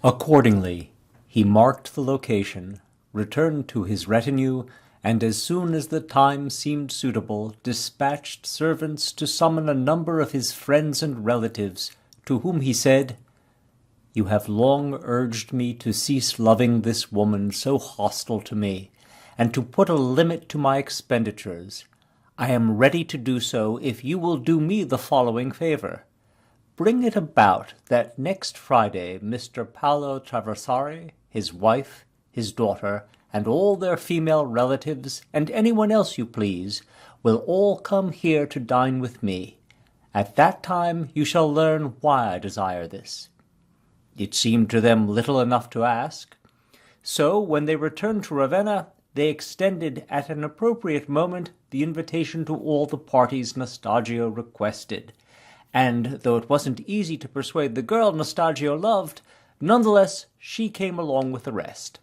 Accordingly, he marked the location, returned to his retinue, and as soon as the time seemed suitable, dispatched servants to summon a number of his friends and relatives, to whom he said, "You have long urged me to cease loving this woman so hostile to me, and to put a limit to my expenditures. I am ready to do so if you will do me the following favor. Bring it about that next Friday Mr. Paolo Traversari, his wife, his daughter, and all their female relatives, and anyone else you please, will all come here to dine with me. At that time you shall learn why I desire this." It seemed to them little enough to ask. So, when they returned to Ravenna, they extended at an appropriate moment the invitation to all the parties Nastagio requested. And though it wasn't easy to persuade the girl Nastagio loved, nonetheless she came along with the rest.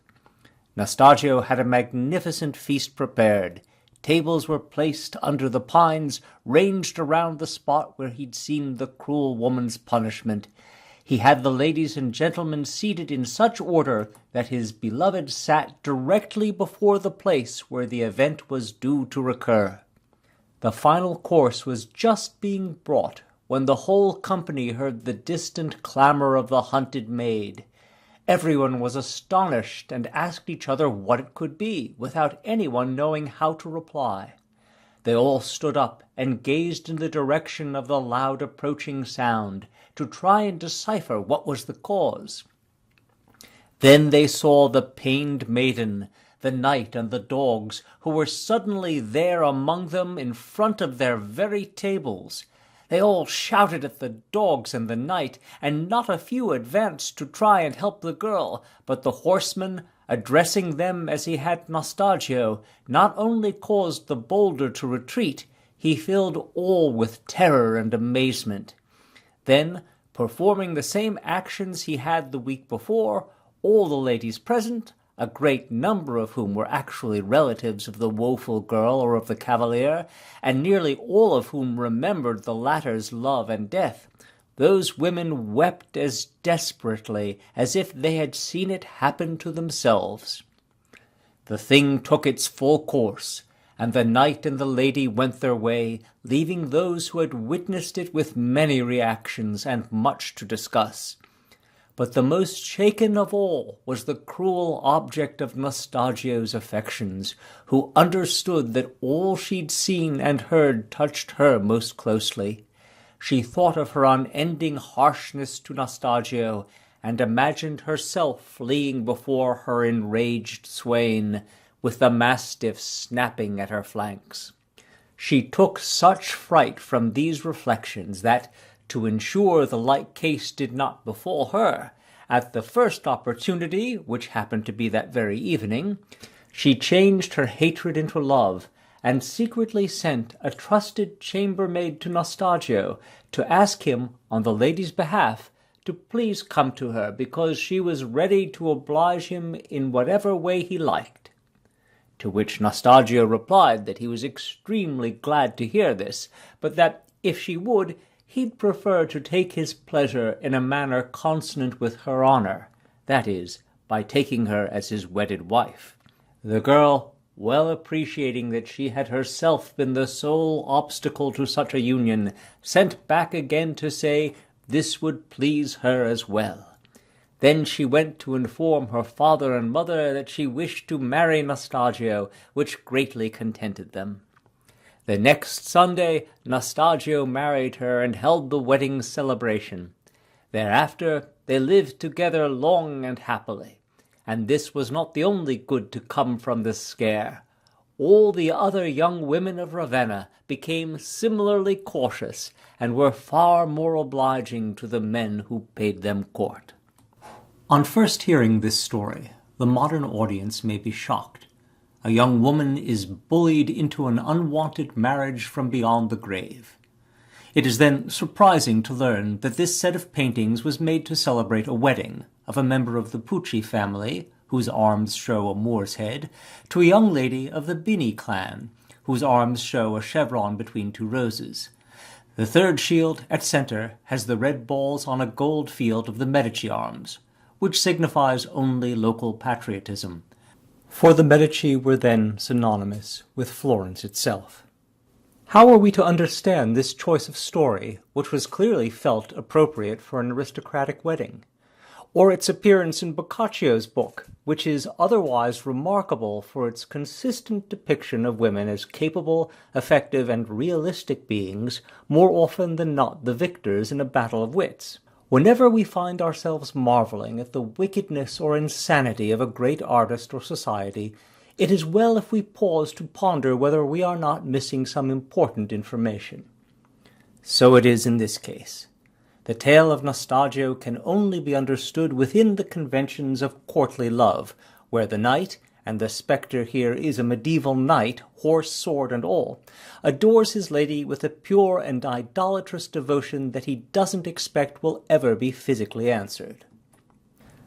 Nastagio had a magnificent feast prepared. Tables were placed under the pines, ranged around the spot where he'd seen the cruel woman's punishment. He had the ladies and gentlemen seated in such order that his beloved sat directly before the place where the event was due to recur. The final course was just being brought when the whole company heard the distant clamor of the hunted maid. Everyone was astonished and asked each other what it could be, without anyone knowing how to reply. They all stood up and gazed in the direction of the loud approaching sound, to try and decipher what was the cause. Then they saw the pained maiden, the knight, and the dogs, who were suddenly there among them in front of their very tables. They all shouted at the dogs and the knight, and not a few advanced to try and help the girl, but the horseman, addressing them as he had Nastagio, not only caused the bolder to retreat, he filled all with terror and amazement. Then, performing the same actions he had the week before, all the ladies present, a great number of whom were actually relatives of the woeful girl or of the cavalier, and nearly all of whom remembered the latter's love and death, those women wept as desperately as if they had seen it happen to themselves. The thing took its full course, and the knight and the lady went their way, leaving those who had witnessed it with many reactions and much to discuss. But the most shaken of all was the cruel object of Nastagio's affections, who understood that all she'd seen and heard touched her most closely. She thought of her unending harshness to Nastagio, and imagined herself fleeing before her enraged swain, with the mastiff snapping at her flanks. She took such fright from these reflections that, to ensure the like case did not befall her, at the first opportunity, which happened to be that very evening, she changed her hatred into love, and secretly sent a trusted chambermaid to Nastagio to ask him, on the lady's behalf, to please come to her, because she was ready to oblige him in whatever way he liked. To which Nastagio replied that he was extremely glad to hear this, but that, if she would, he'd prefer to take his pleasure in a manner consonant with her honor, that is, by taking her as his wedded wife. The girl, well appreciating that she had herself been the sole obstacle to such a union, sent back again to say this would please her as well. Then she went to inform her father and mother that she wished to marry Nastagio, which greatly contented them. The next Sunday, Nastagio married her and held the wedding celebration. Thereafter they lived together long and happily, and this was not the only good to come from this scare. All the other young women of Ravenna became similarly cautious, and were far more obliging to the men who paid them court. On first hearing this story, the modern audience may be shocked. A young woman is bullied into an unwanted marriage from beyond the grave. It is then surprising to learn that this set of paintings was made to celebrate a wedding of a member of the Pucci family, whose arms show a Moor's head, to a young lady of the Bini clan, whose arms show a chevron between two roses. The third shield, at center, has the red balls on a gold field of the Medici arms, which signifies only local patriotism, for the Medici were then synonymous with Florence itself. How are we to understand this choice of story, which was clearly felt appropriate for an aristocratic wedding? Or its appearance in Boccaccio's book, which is otherwise remarkable for its consistent depiction of women as capable, effective, and realistic beings, more often than not the victors in a battle of wits? Whenever we find ourselves marveling at the wickedness or insanity of a great artist or society, it is well if we pause to ponder whether we are not missing some important information. So it is in this case. The tale of Nastagio can only be understood within the conventions of courtly love, where the knight, and the spectre here is a medieval knight, horse, sword, and all, adores his lady with a pure and idolatrous devotion that he doesn't expect will ever be physically answered.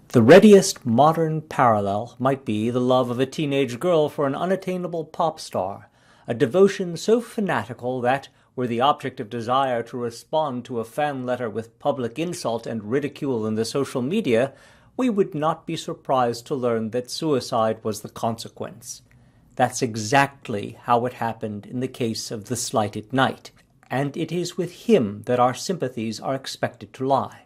The readiest modern parallel might be the love of a teenage girl for an unattainable pop star, a devotion so fanatical that, were the object of desire to respond to a fan letter with public insult and ridicule in the social media, we would not be surprised to learn that suicide was the consequence. That's exactly how it happened in the case of the slighted knight, and it is with him that our sympathies are expected to lie.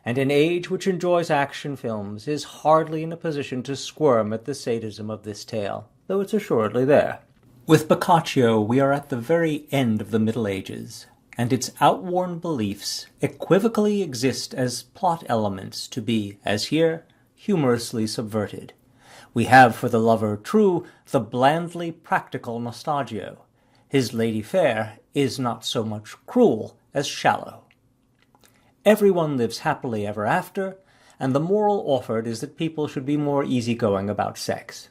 And an age which enjoys action films is hardly in a position to squirm at the sadism of this tale, though it's assuredly there. With Boccaccio, we are at the very end of the Middle Ages, and its outworn beliefs equivocally exist as plot elements to be, as here, humorously subverted. We have for the lover true the blandly practical Nastagio. His lady fair is not so much cruel as shallow. Everyone lives happily ever after, and the moral offered is that people should be more easygoing about sex.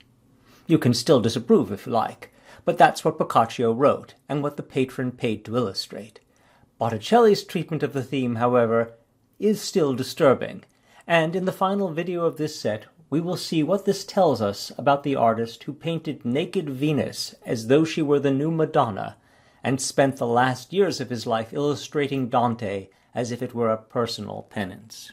You can still disapprove if you like, but that's what Boccaccio wrote, and what the patron paid to illustrate. Botticelli's treatment of the theme, however, is still disturbing, and in the final video of this set, we will see what this tells us about the artist who painted naked Venus as though she were the new Madonna, and spent the last years of his life illustrating Dante as if it were a personal penance.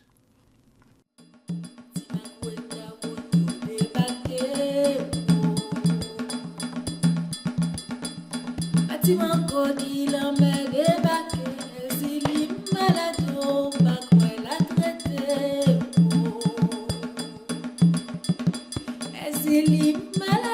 Ezilim malado